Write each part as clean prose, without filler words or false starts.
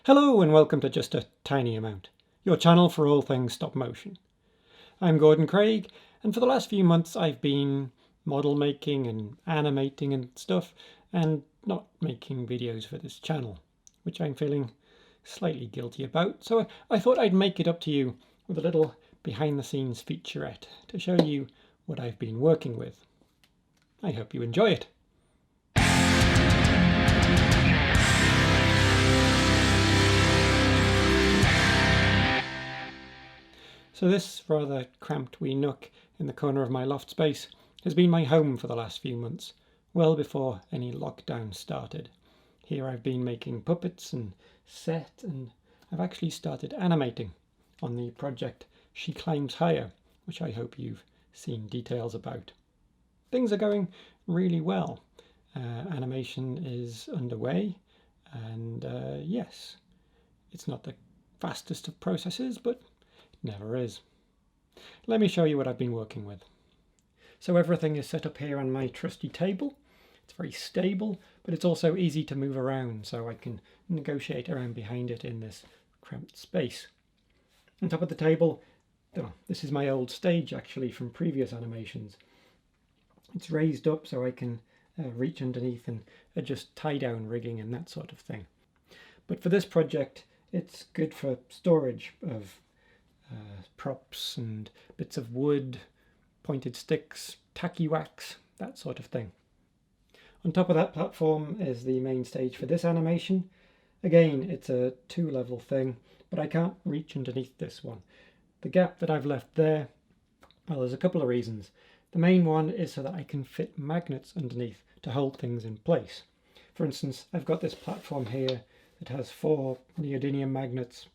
Hello and welcome to Just a Tiny Amount, your channel for all things stop motion. I'm Gordon Craig, and for the last few months I've been model making and animating and stuff, and not making videos for this channel, which I'm feeling slightly guilty about. So I thought I'd make it up to you with a little behind the scenes featurette to show you what I've been working with. I hope you enjoy it. So this rather cramped wee nook in the corner of my loft space has been my home for the last few months, well before any lockdown started. Here I've been making puppets and set, and I've actually started animating on the project She Climbs Higher, which I hope you've seen details about. Things are going really well. Animation is underway, and yes, it's not the fastest of processes, but never is. Let me show you what I've been working with. So everything is set up here on my trusty table. It's very stable, but it's also easy to move around, so I can negotiate around behind it in this cramped space. On top of the table, this is my old stage actually from previous animations. It's raised up so I can reach underneath and adjust tie-down rigging and that sort of thing. But for this project, it's good for storage of props and bits of wood, pointed sticks, tacky wax, that sort of thing. On top of that platform is the main stage for this animation. Again, it's a two-level thing, but I can't reach underneath this one. The gap that I've left there, well, there's a couple of reasons. The main one is so that I can fit magnets underneath to hold things in place. For instance, I've got this platform here that has 4 neodymium magnets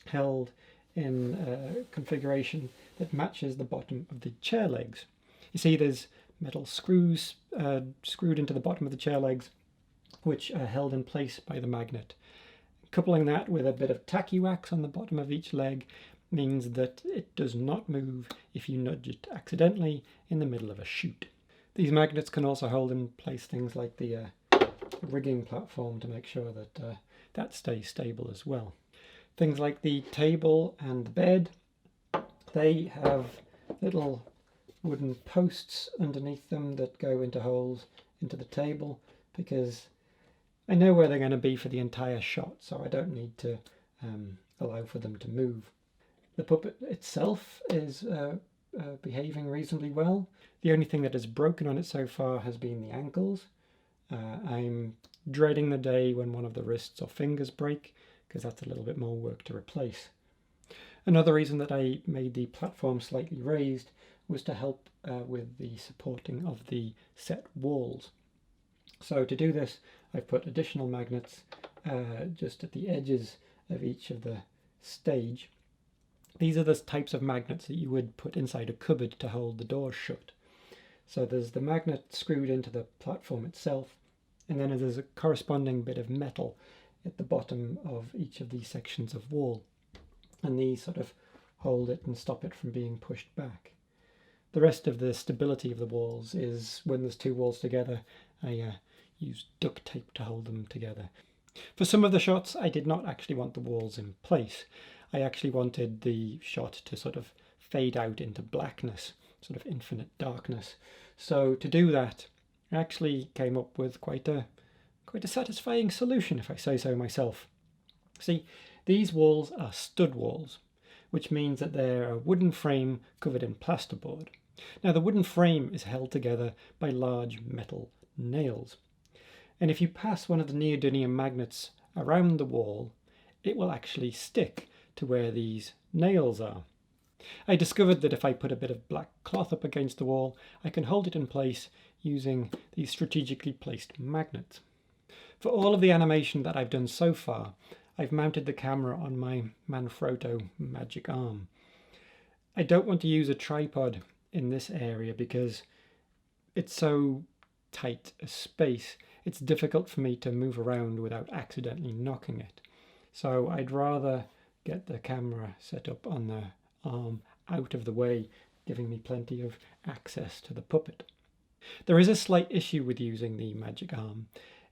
held in a configuration that matches the bottom of the chair legs. You see there's metal screws screwed into the bottom of the chair legs, which are held in place by the magnet. Coupling that with a bit of tacky wax on the bottom of each leg means that it does not move if you nudge it accidentally in the middle of a shoot. These magnets can also hold in place things like the rigging platform to make sure that that stays stable as well. Things like the table and the bed, they have little wooden posts underneath them that go into holes into the table, because I know where they're going to be for the entire shot, so I don't need to allow for them to move. The puppet itself is behaving reasonably well. The only thing that has broken on it so far has been the ankles. I'm dreading the day when one of the wrists or fingers break, because that's a little bit more work to replace. Another reason that I made the platform slightly raised was to help with the supporting of the set walls. So to do this, I've put additional magnets just at the edges of each of the stage. These are the types of magnets that you would put inside a cupboard to hold the doors shut. So there's the magnet screwed into the platform itself, and then there's a corresponding bit of metal at the bottom of each of these sections of wall, and these sort of hold it and stop it from being pushed back. The rest of the stability of the walls is when there's two walls together, I use duct tape to hold them together. For some of the shots I did not actually want the walls in place. I actually wanted the shot to sort of fade out into blackness, sort of infinite darkness. So to do that, I actually came up with quite a satisfying solution, if I say so myself. See, these walls are stud walls, which means that they're a wooden frame covered in plasterboard. Now the wooden frame is held together by large metal nails, and if you pass one of the neodymium magnets around the wall, it will actually stick to where these nails are. I discovered that if I put a bit of black cloth up against the wall, I can hold it in place using these strategically placed magnets. For all of the animation that I've done so far, I've mounted the camera on my Manfrotto magic arm. I don't want to use a tripod in this area because it's so tight a space. It's difficult for me to move around without accidentally knocking it. So I'd rather get the camera set up on the arm out of the way, giving me plenty of access to the puppet. There is a slight issue with using the magic arm,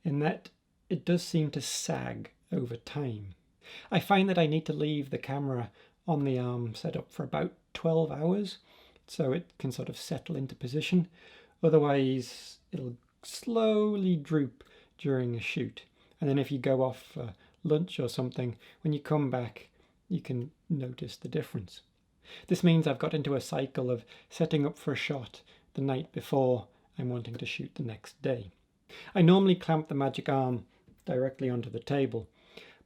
in that it does seem to sag over time. I find that I need to leave the camera on the arm set up for about 12 hours so it can sort of settle into position. Otherwise, it'll slowly droop during a shoot. And then if you go off for lunch or something, when you come back, you can notice the difference. This means I've got into a cycle of setting up for a shot the night before I'm wanting to shoot the next day. I normally clamp the magic arm directly onto the table,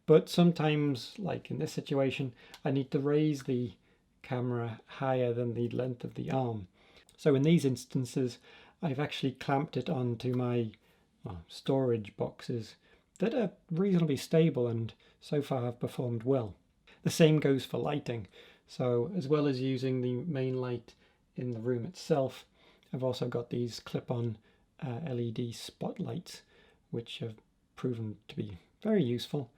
but sometimes, like in this situation, I need to raise the camera higher than the length of the arm. So in these instances, I've actually clamped it onto my storage boxes that are reasonably stable and so far have performed well. The same goes for lighting. So as well as using the main light in the room itself, I've also got these clip-on LED spotlights, which have proven to be very useful.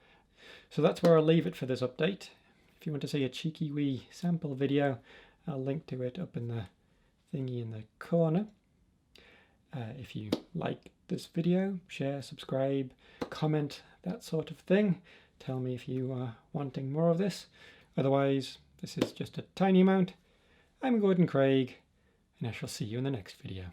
So that's where I'll leave it for this update. If you want to see a cheeky wee sample video, I'll link to it up in the thingy in the corner. If you like this video, share, subscribe, comment, that sort of thing. Tell me if you are wanting more of this. Otherwise, this is just a tiny amount. I'm Gordon Craig, and I shall see you in the next video.